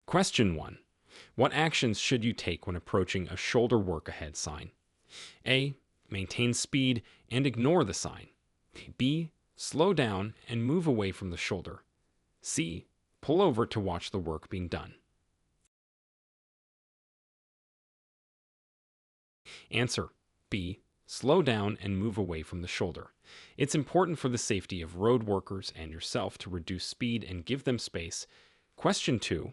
Question 1. What actions should you take when approaching a shoulder work ahead sign? A. Maintain speed and ignore the sign. B. Slow down and move away from the shoulder. C. Pull over to watch the work being done. Answer: B. Slow down and move away from the shoulder. It's important for the safety of road workers and yourself to reduce speed and give them space. Question 2.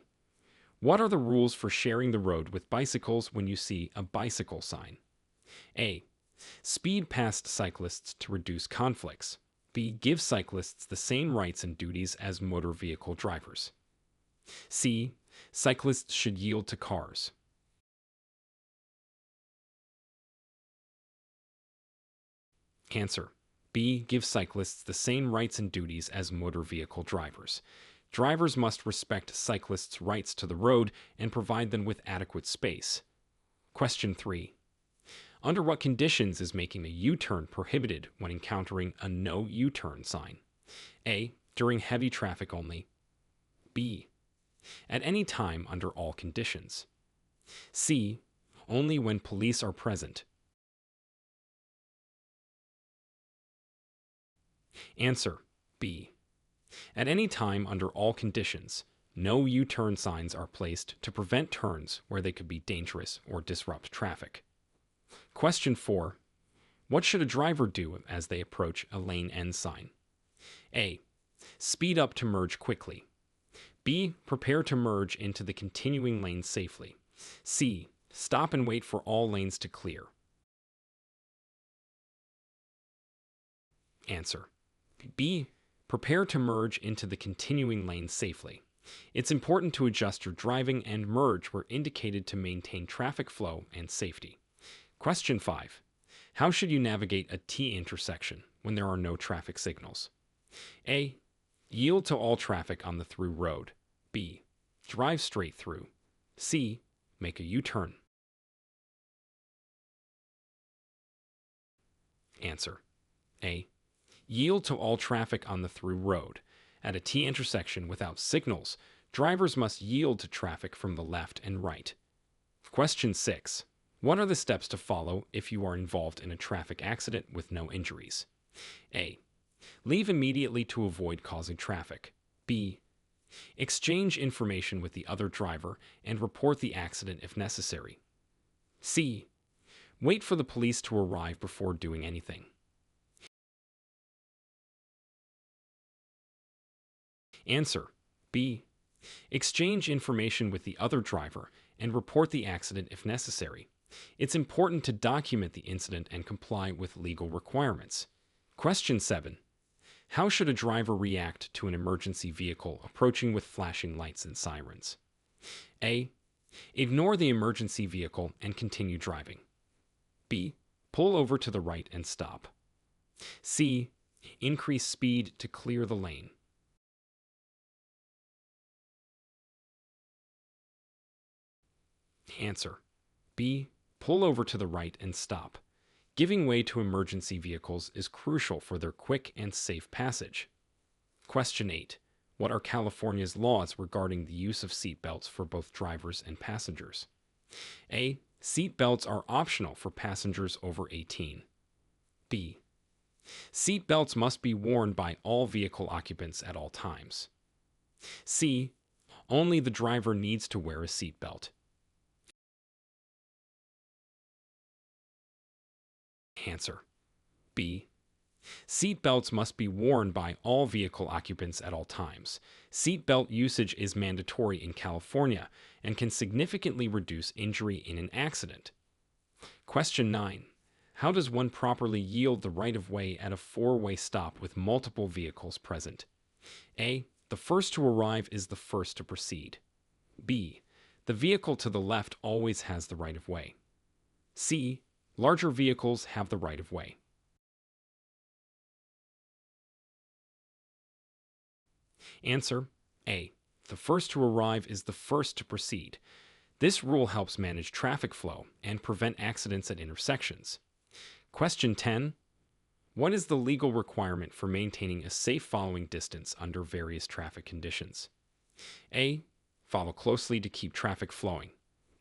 What are the rules for sharing the road with bicycles when you see a bicycle sign? A. Speed past cyclists to reduce conflicts. B. Give cyclists the same rights and duties as motor vehicle drivers. C. Cyclists should yield to cars. Answer: B. Give cyclists the same rights and duties as motor vehicle drivers. Drivers must respect cyclists' rights to the road and provide them with adequate space. Question 3. Under what conditions is making a U-turn prohibited when encountering a no U-turn sign? A. During heavy traffic only. B. At any time under all conditions. C. Only when police are present. Answer: B. At any time under all conditions, no U-turn signs are placed to prevent turns where they could be dangerous or disrupt traffic. Question 4. What should a driver do as they approach a lane end sign? A. Speed up to merge quickly. B. Prepare to merge into the continuing lane safely. C. Stop and wait for all lanes to clear. Answer: B. Prepare to merge into the continuing lane safely. It's important to adjust your driving and merge where indicated to maintain traffic flow and safety. Question 5. How should you navigate a T intersection when there are no traffic signals? A. Yield to all traffic on the through road. B. Drive straight through. C. Make a U-turn. Answer: A. Yield to all traffic on the through road. At a T intersection without signals, drivers must yield to traffic from the left and right. Question 6. What are the steps to follow if you are involved in a traffic accident with no injuries? A. Leave immediately to avoid causing traffic. B. Exchange information with the other driver and report the accident if necessary. C. Wait for the police to arrive before doing anything. Answer: B. Exchange information with the other driver and report the accident if necessary. It's important to document the incident and comply with legal requirements. Question 7. How should a driver react to an emergency vehicle approaching with flashing lights and sirens? A. Ignore the emergency vehicle and continue driving. B. Pull over to the right and stop. C. Increase speed to clear the lane. Answer: B. Pull over to the right and stop. Giving way to emergency vehicles is crucial for their quick and safe passage. Question 8. What are California's laws regarding the use of seat belts for both drivers and passengers? A. Seat belts are optional for passengers over 18. B. Seat belts must be worn by all vehicle occupants at all times. C. Only the driver needs to wear a seat belt. Answer: B. Seat belts must be worn by all vehicle occupants at all times. Seat belt usage is mandatory in California and can significantly reduce injury in an accident. Question 9. How does one properly yield the right-of-way at a four-way stop with multiple vehicles present? A. The first to arrive is the first to proceed. B. The vehicle to the left always has the right-of-way. C. Larger vehicles have the right-of-way. Answer: A. The first to arrive is the first to proceed. This rule helps manage traffic flow and prevent accidents at intersections. Question 10. What is the legal requirement for maintaining a safe following distance under various traffic conditions? A. Follow closely to keep traffic flowing.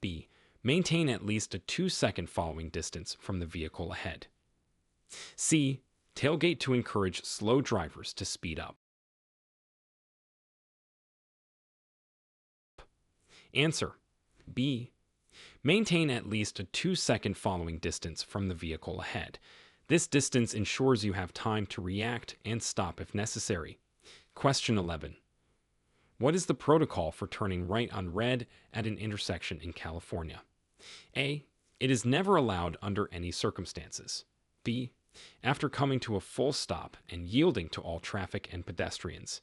B. Maintain at least a 2-second following distance from the vehicle ahead. C. Tailgate to encourage slow drivers to speed up. Answer. B. Maintain at least a 2-second following distance from the vehicle ahead. This distance ensures you have time to react and stop if necessary. Question 11. What is the protocol for turning right on red at an intersection in California? A. It is never allowed under any circumstances. B. After coming to a full stop and yielding to all traffic and pedestrians.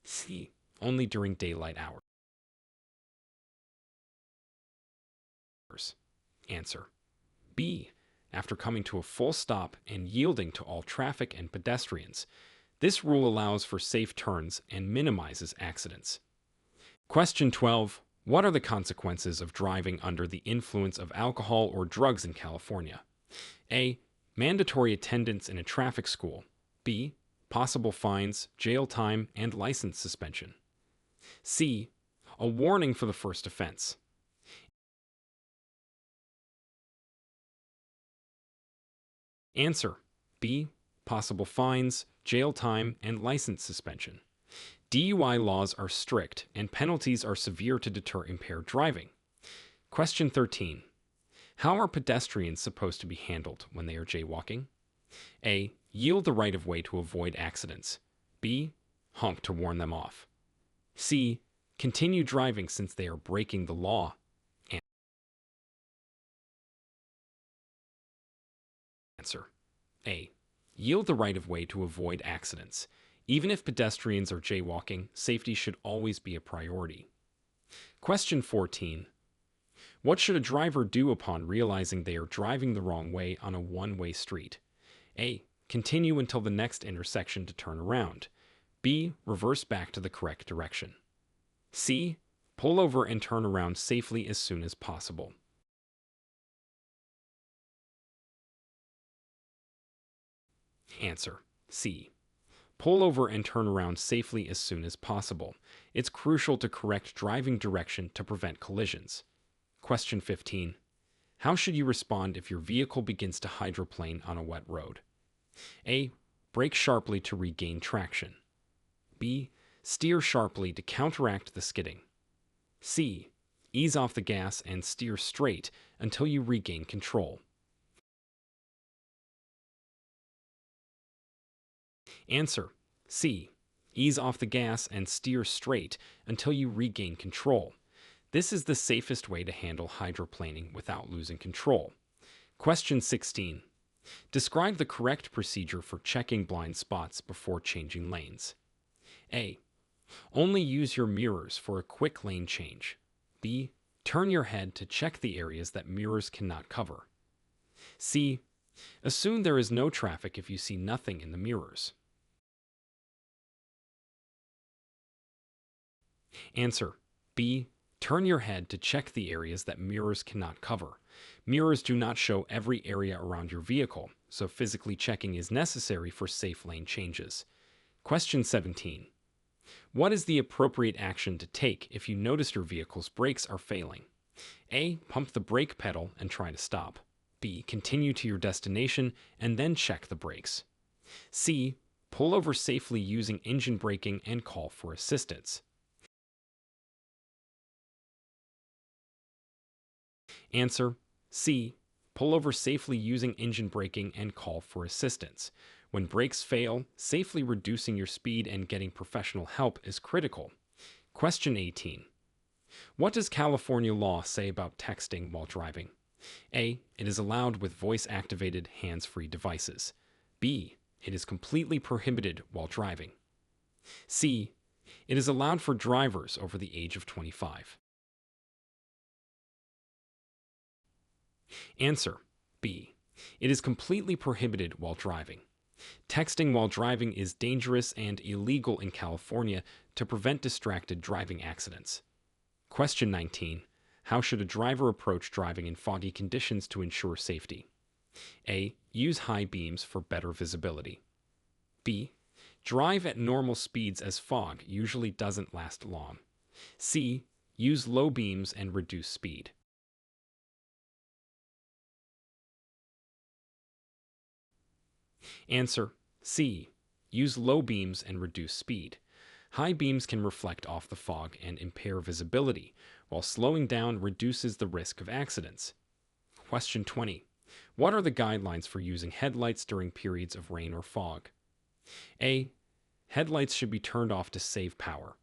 C. Only during daylight hours. Answer. B. After coming to a full stop and yielding to all traffic and pedestrians. This rule allows for safe turns and minimizes accidents. Question 12. What are the consequences of driving under the influence of alcohol or drugs in California? A. Mandatory attendance in a traffic school. B. Possible fines, jail time, and license suspension. C. A warning for the first offense. Answer. B. Possible fines, jail time, and license suspension. DUI laws are strict and penalties are severe to deter impaired driving. Question 13. How are pedestrians supposed to be handled when they are jaywalking? A. Yield the right of way to avoid accidents. B. Honk to warn them off. C. Continue driving since they are breaking the law. Answer. A. Yield the right of way to avoid accidents. Even if pedestrians are jaywalking, safety should always be a priority. Question 14. What should a driver do upon realizing they are driving the wrong way on a one-way street? A. Continue until the next intersection to turn around. B. Reverse back to the correct direction. C. Pull over and turn around safely as soon as possible. Answer. C. Pull over and turn around safely as soon as possible. It's crucial to correct driving direction to prevent collisions. Question 15. How should you respond if your vehicle begins to hydroplane on a wet road? A. Brake sharply to regain traction. B. Steer sharply to counteract the skidding. C. Ease off the gas and steer straight until you regain control. Answer. C. Ease off the gas and steer straight until you regain control. This is the safest way to handle hydroplaning without losing control. Question 16. Describe the correct procedure for checking blind spots before changing lanes. A. Only use your mirrors for a quick lane change. B. Turn your head to check the areas that mirrors cannot cover. C. Assume there is no traffic if you see nothing in the mirrors. Answer. B. Turn your head to check the areas that mirrors cannot cover. Mirrors do not show every area around your vehicle, so physically checking is necessary for safe lane changes. Question 17. What is the appropriate action to take if you notice your vehicle's brakes are failing? A. Pump the brake pedal and try to stop. B. Continue to your destination and then check the brakes. C. Pull over safely using engine braking and call for assistance. Answer. C. Pull over safely using engine braking and call for assistance. When brakes fail, safely reducing your speed and getting professional help is critical. Question 18. What does California law say about texting while driving? A. It is allowed with voice-activated hands-free devices. B. It is completely prohibited while driving. C. It is allowed for drivers over the age of 25. Answer. B. It is completely prohibited while driving. Texting while driving is dangerous and illegal in California to prevent distracted driving accidents. Question 19. How should a driver approach driving in foggy conditions to ensure safety? A. Use high beams for better visibility. B. Drive at normal speeds as fog usually doesn't last long. C. Use low beams and reduce speed. Answer C. Use low beams and reduce speed. High beams can reflect off the fog and impair visibility, while slowing down reduces the risk of accidents. Question 20. What are the guidelines for using headlights during periods of rain or fog? A. Headlights should be turned off to save power.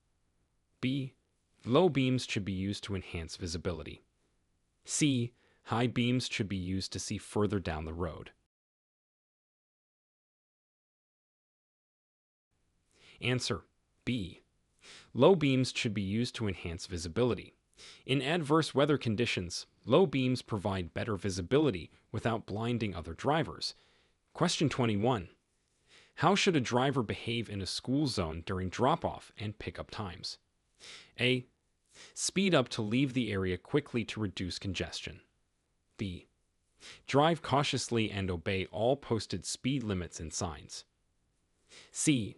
B. Low beams should be used to enhance visibility. C. High beams should be used to see further down the road. Answer B. Low beams should be used to enhance visibility. In adverse weather conditions, low beams provide better visibility without blinding other drivers. Question 21. How should a driver behave in a school zone during drop-off and pickup times? A. Speed up to leave the area quickly to reduce congestion. B. Drive cautiously and obey all posted speed limits and signs. C.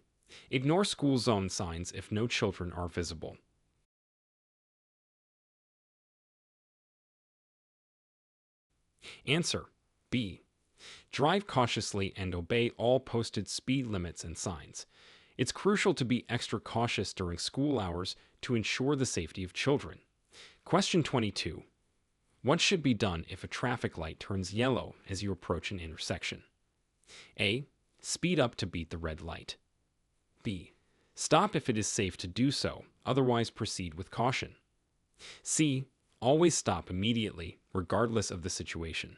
Ignore school zone signs if no children are visible. Answer B. Drive cautiously and obey all posted speed limits and signs. It's crucial to be extra cautious during school hours to ensure the safety of children. Question 22. What should be done if a traffic light turns yellow as you approach an intersection? A. Speed up to beat the red light. B. Stop if it is safe to do so, otherwise proceed with caution. C. Always stop immediately, regardless of the situation.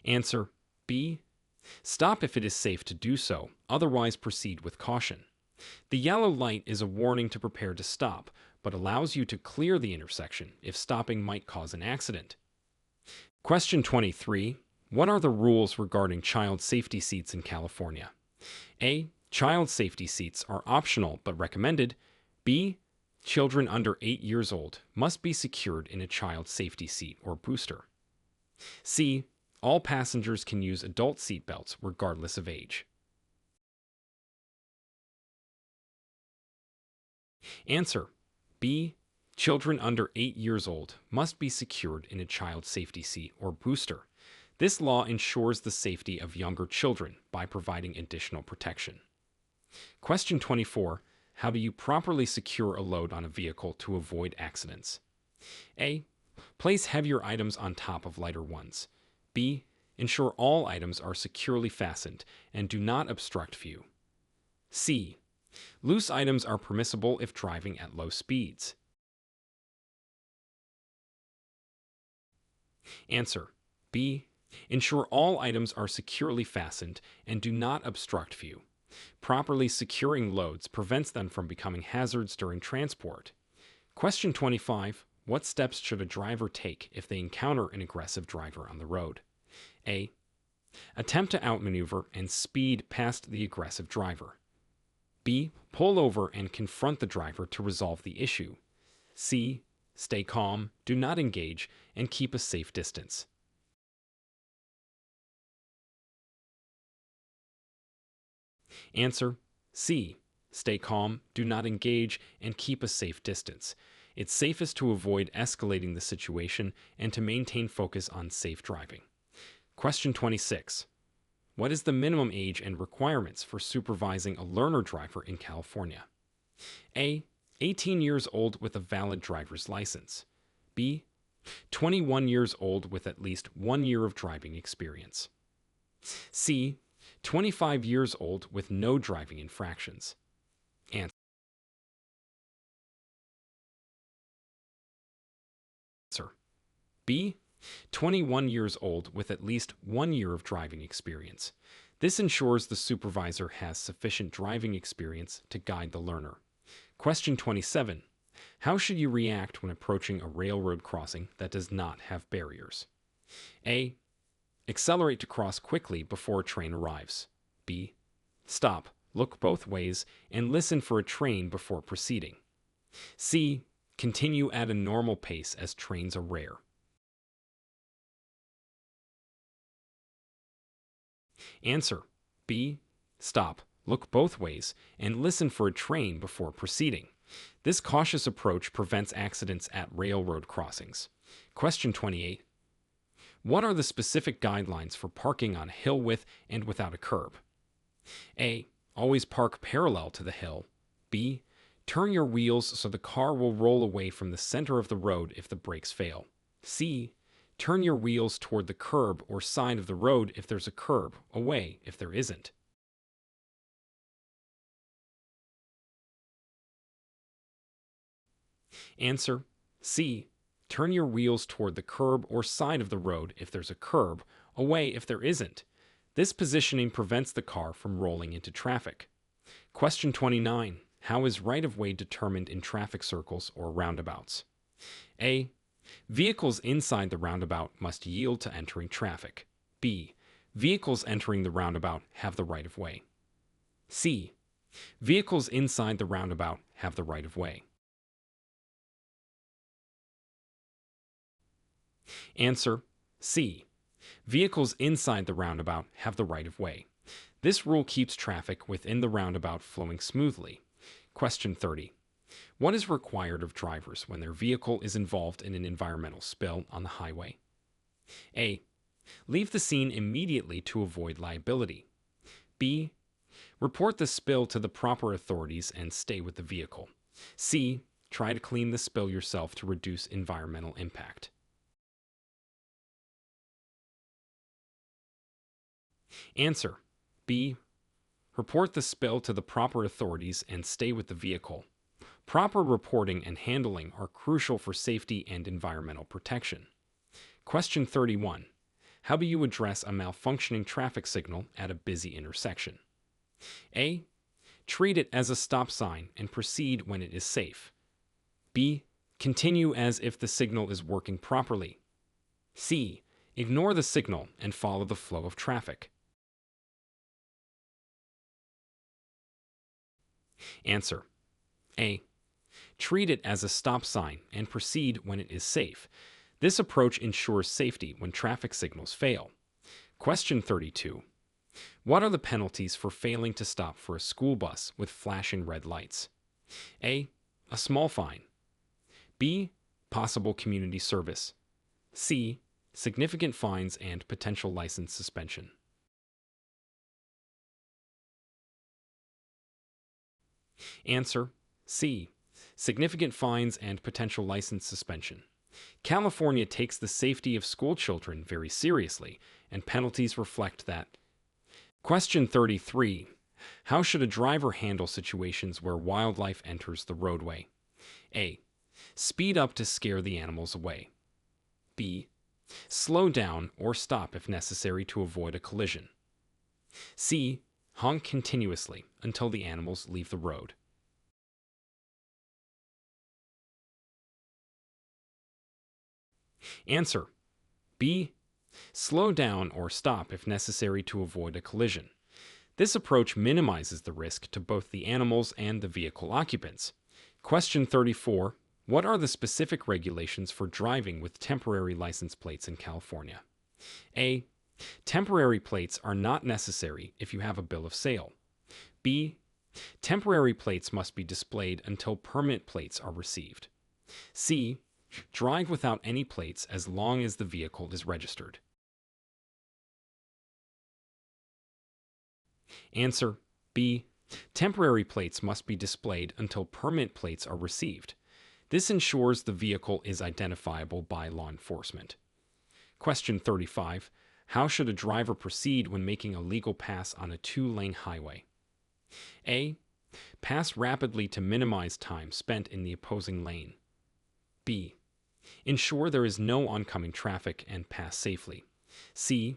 Answer B. Stop if it is safe to do so, otherwise proceed with caution. The yellow light is a warning to prepare to stop, but allows you to clear the intersection if stopping might cause an accident. Question 23. What are the rules regarding child safety seats in California? A. Child safety seats are optional but recommended. B. Children under 8 years old must be secured in a child safety seat or booster. C. All passengers can use adult seat belts regardless of age. Answer B. Children under 8 years old must be secured in a child safety seat or booster. This law ensures the safety of younger children by providing additional protection. Question 24. How do you properly secure a load on a vehicle to avoid accidents? A. Place heavier items on top of lighter ones. B. Ensure all items are securely fastened and do not obstruct view. C. Loose items are permissible if driving at low speeds. Answer B. Ensure all items are securely fastened and do not obstruct view. Properly securing loads prevents them from becoming hazards during transport. Question 25. What steps should a driver take if they encounter an aggressive driver on the road? A. Attempt to outmaneuver and speed past the aggressive driver. B. Pull over and confront the driver to resolve the issue. C. Stay calm, do not engage, and keep a safe distance. Answer C. Stay calm, do not engage, and keep a safe distance. It's safest to avoid escalating the situation and to maintain focus on safe driving. Question 26. What is the minimum age and requirements for supervising a learner driver in California? A. 18 years old with a valid driver's license. B. 21 years old with at least 1 year of driving experience. C. 25 years old with no driving infractions. Answer B. 21 years old with at least 1 year of driving experience. This ensures the supervisor has sufficient driving experience to guide the learner. Question 27. How should you react when approaching a railroad crossing that does not have barriers? A. Accelerate to cross quickly before a train arrives. B. Stop, look both ways, and listen for a train before proceeding. C. Continue at a normal pace as trains are rare. Answer B. Stop, look both ways, and listen for a train before proceeding. This cautious approach prevents accidents at railroad crossings. Question 28. What are the specific guidelines for parking on a hill with and without a curb? A. Always park parallel to the hill. B. Turn your wheels so the car will roll away from the center of the road if the brakes fail. C. Turn your wheels toward the curb or side of the road if there's a curb, away if there isn't. Answer: C. Turn your wheels toward the curb or side of the road if there's a curb, away if there isn't. This positioning prevents the car from rolling into traffic. Question 29. How is right-of-way determined in traffic circles or roundabouts? A. Vehicles inside the roundabout must yield to entering traffic. B. Vehicles entering the roundabout have the right-of-way. C. Vehicles inside the roundabout have the right-of-way. Answer: C. Vehicles inside the roundabout have the right-of-way. This rule keeps traffic within the roundabout flowing smoothly. Question 30. What is required of drivers when their vehicle is involved in an environmental spill on the highway? A. Leave the scene immediately to avoid liability. B. Report the spill to the proper authorities and stay with the vehicle. C. Try to clean the spill yourself to reduce environmental impact. Answer: B. Report the spill to the proper authorities and stay with the vehicle. Proper reporting and handling are crucial for safety and environmental protection. Question 31. How do you address a malfunctioning traffic signal at a busy intersection? A. Treat it as a stop sign and proceed when it is safe. B. Continue as if the signal is working properly. C. Ignore the signal and follow the flow of traffic. Answer: A. Treat it as a stop sign and proceed when it is safe. This approach ensures safety when traffic signals fail. Question 32. What are the penalties for failing to stop for a school bus with flashing red lights? A. A small fine. B. Possible community service. C. Significant fines and potential license suspension. Answer: C. Significant fines and potential license suspension. California takes the safety of school children very seriously, and penalties reflect that. Question 33. How should a driver handle situations where wildlife enters the roadway? A. Speed up to scare the animals away. B. Slow down or stop if necessary to avoid a collision. C. Honk continuously until the animals leave the road. Answer: B. Slow down or stop if necessary to avoid a collision. This approach minimizes the risk to both the animals and the vehicle occupants. Question 34. What are the specific regulations for driving with temporary license plates in California? A. Temporary plates are not necessary if you have a bill of sale. B. Temporary plates must be displayed until permanent plates are received. C. Drive without any plates as long as the vehicle is registered. Answer: B. Temporary plates must be displayed until permanent plates are received. This ensures the vehicle is identifiable by law enforcement. Question 35. How should a driver proceed when making a legal pass on a two-lane highway? A. Pass rapidly to minimize time spent in the opposing lane. B. Ensure there is no oncoming traffic and pass safely. C.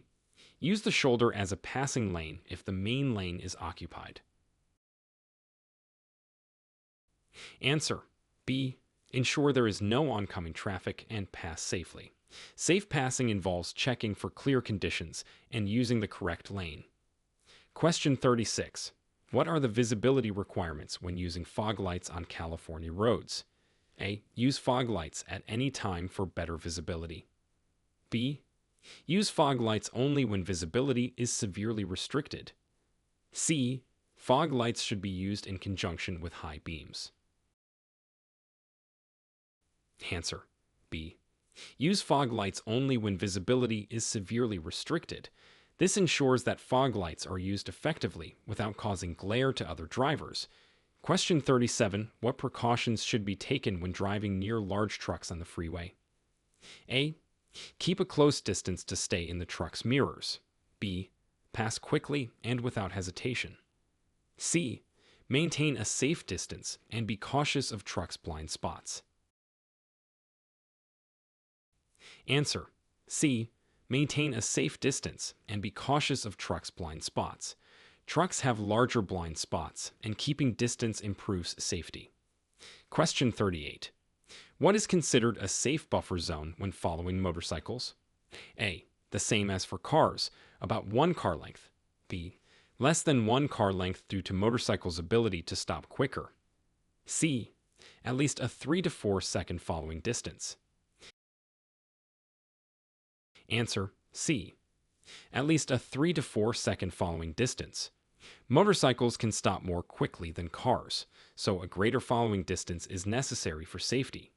Use the shoulder as a passing lane if the main lane is occupied. Answer: B. Ensure there is no oncoming traffic and pass safely. Safe passing involves checking for clear conditions and using the correct lane. Question 36. What are the visibility requirements when using fog lights on California roads? A. Use fog lights at any time for better visibility. B. Use fog lights only when visibility is severely restricted. C. Fog lights should be used in conjunction with high beams. Answer B. Use fog lights only when visibility is severely restricted. This ensures that fog lights are used effectively without causing glare to other drivers. Question 37. What precautions should be taken when driving near large trucks on the freeway? A. Keep a close distance to stay in the truck's mirrors. B. Pass quickly and without hesitation. C. Maintain a safe distance and be cautious of trucks' blind spots. Answer C. Maintain a safe distance and be cautious of trucks' blind spots. Trucks have larger blind spots, and keeping distance improves safety. Question 38. What is considered a safe buffer zone when following motorcycles? A. The same as for cars, about 1 car length. B. Less than 1 car length due to motorcycles' ability to stop quicker. C. At least a 3 to 4 second following distance. Answer C. At least a 3 to 4 second following distance. Motorcycles can stop more quickly than cars, so a greater following distance is necessary for safety.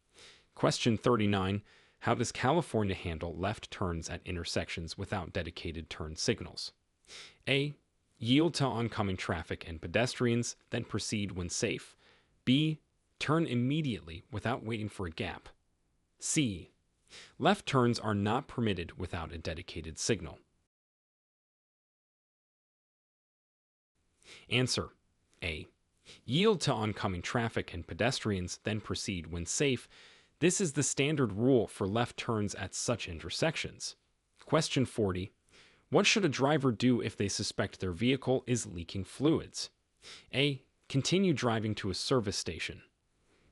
Question 39. How does California handle left turns at intersections without dedicated turn signals? A. Yield to oncoming traffic and pedestrians, then proceed when safe. B. Turn immediately without waiting for a gap. C. Left turns are not permitted without a dedicated signal. Answer A. Yield to oncoming traffic and pedestrians, then proceed when safe. This is the standard rule for left turns at such intersections. Question 40. What should a driver do if they suspect their vehicle is leaking fluids? A. Continue driving to a service station.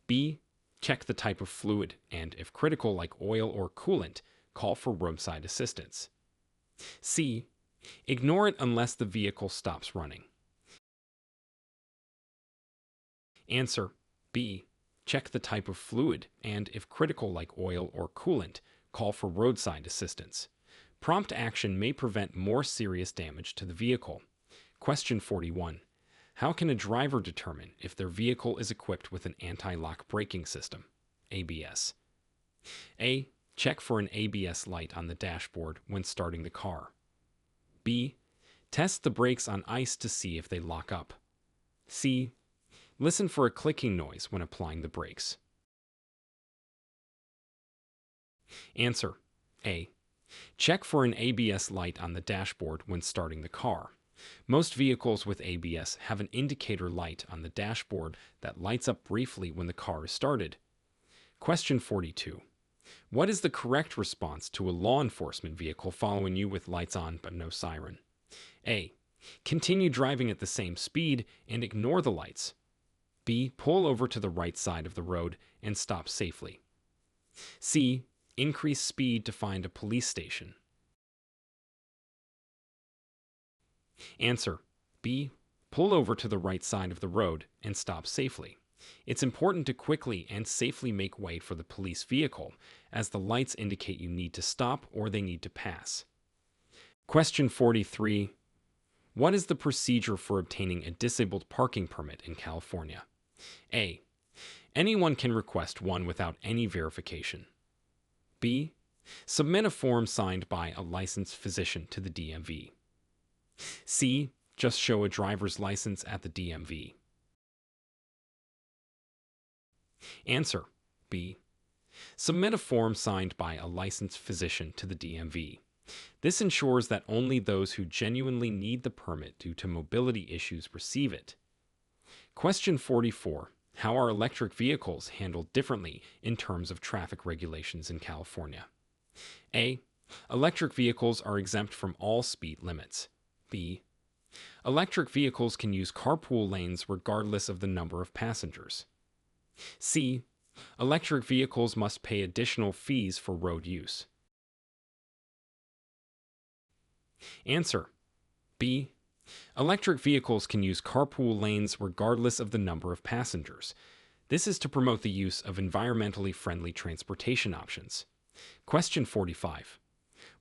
B. Check the type of fluid, and if critical like oil or coolant, call for roadside assistance. C. Ignore it unless the vehicle stops running. Answer B. Check the type of fluid, and if critical like oil or coolant, call for roadside assistance. Prompt action may prevent more serious damage to the vehicle. Question 41. How can a driver determine if their vehicle is equipped with an anti-lock braking system, ABS? A. Check for an ABS light on the dashboard when starting the car. B. Test the brakes on ice to see if they lock up. C. Listen for a clicking noise when applying the brakes. Answer A. Check for an ABS light on the dashboard when starting the car. Most vehicles with ABS have an indicator light on the dashboard that lights up briefly when the car is started. Question 42. What is the correct response to a law enforcement vehicle following you with lights on but no siren? A. Continue driving at the same speed and ignore the lights. B. Pull over to the right side of the road and stop safely. C. Increase speed to find a police station. Answer B. Pull over to the right side of the road and stop safely. It's important to quickly and safely make way for the police vehicle, as the lights indicate you need to stop or they need to pass. Question 43. What is the procedure for obtaining a disabled parking permit in California? A. Anyone can request one without any verification. B. Submit a form signed by a licensed physician to the DMV. C. Just show a driver's license at the DMV. Answer B. Submit a form signed by a licensed physician to the DMV. This ensures that only those who genuinely need the permit due to mobility issues receive it. Question 44. How are electric vehicles handled differently in terms of traffic regulations in California? A. Electric vehicles are exempt from all speed limits. B. Electric vehicles can use carpool lanes regardless of the number of passengers. C. Electric vehicles must pay additional fees for road use. Answer B. Electric vehicles can use carpool lanes regardless of the number of passengers. This is to promote the use of environmentally friendly transportation options. Question 45.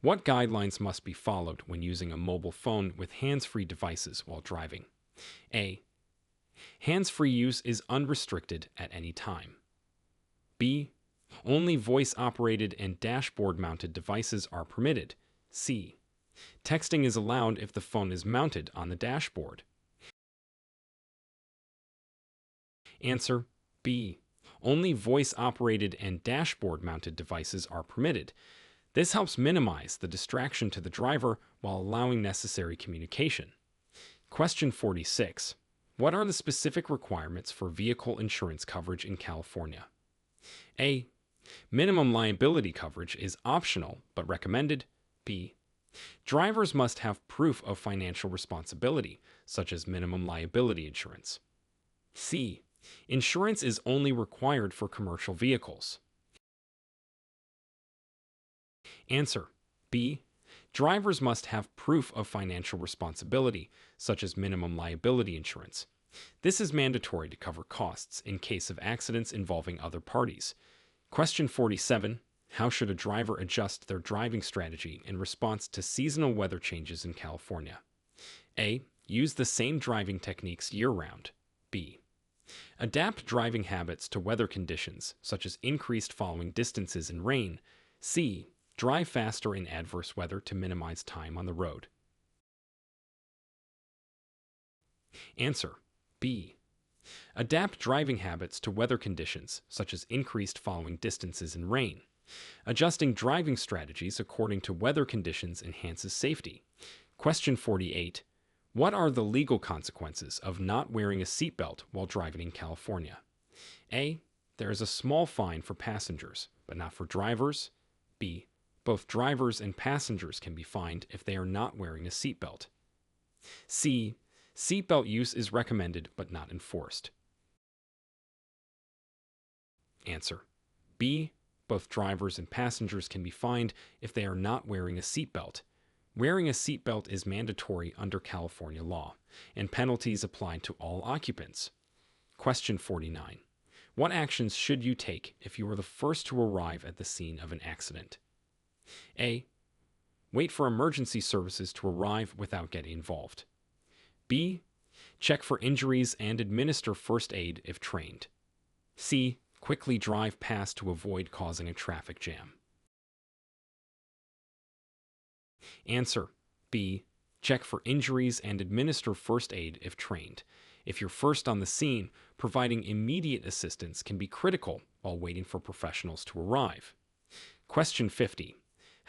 What guidelines must be followed when using a mobile phone with hands-free devices while driving? A. Hands-free use is unrestricted at any time. B. Only voice-operated and dashboard-mounted devices are permitted. C. Texting is allowed if the phone is mounted on the dashboard. Answer B. Only voice-operated and dashboard-mounted devices are permitted. This helps minimize the distraction to the driver while allowing necessary communication. Question 46. What are the specific requirements for vehicle insurance coverage in California? A. Minimum liability coverage is optional but recommended. B. Drivers must have proof of financial responsibility, such as minimum liability insurance. C. Insurance is only required for commercial vehicles. Answer B. Drivers must have proof of financial responsibility, such as minimum liability insurance. This is mandatory to cover costs in case of accidents involving other parties. Question 47. How should a driver adjust their driving strategy in response to seasonal weather changes in California? A. Use the same driving techniques year-round. B. Adapt driving habits to weather conditions, such as increased following distances in rain. C. Drive faster in adverse weather to minimize time on the road. Answer B. Adapt driving habits to weather conditions, such as increased following distances in rain. Adjusting driving strategies according to weather conditions enhances safety. Question 48. What are the legal consequences of not wearing a seatbelt while driving in California? A. There is a small fine for passengers, but not for drivers. B. Both drivers and passengers can be fined if they are not wearing a seatbelt. C. Seatbelt use is recommended but not enforced. Answer B. Both drivers and passengers can be fined if they are not wearing a seatbelt. Wearing a seatbelt is mandatory under California law, and penalties apply to all occupants. Question 49. What actions should you take if you are the first to arrive at the scene of an accident? A. Wait for emergency services to arrive without getting involved. B. Check for injuries and administer first aid if trained. C. Quickly drive past to avoid causing a traffic jam. Answer B. Check for injuries and administer first aid if trained. If you're first on the scene, providing immediate assistance can be critical while waiting for professionals to arrive. Question 50.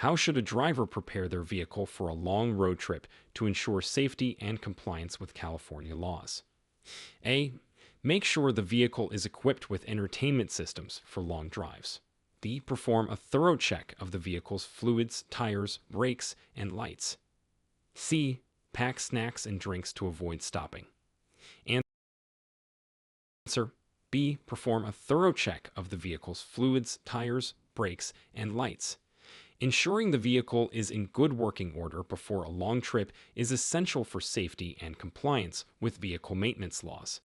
How should a driver prepare their vehicle for a long road trip to ensure safety and compliance with California laws? A. Make sure the vehicle is equipped with entertainment systems for long drives. B. Perform a thorough check of the vehicle's fluids, tires, brakes, and lights. C. Pack snacks and drinks to avoid stopping. Answer B. Perform a thorough check of the vehicle's fluids, tires, brakes, and lights. Ensuring the vehicle is in good working order before a long trip is essential for safety and compliance with vehicle maintenance laws.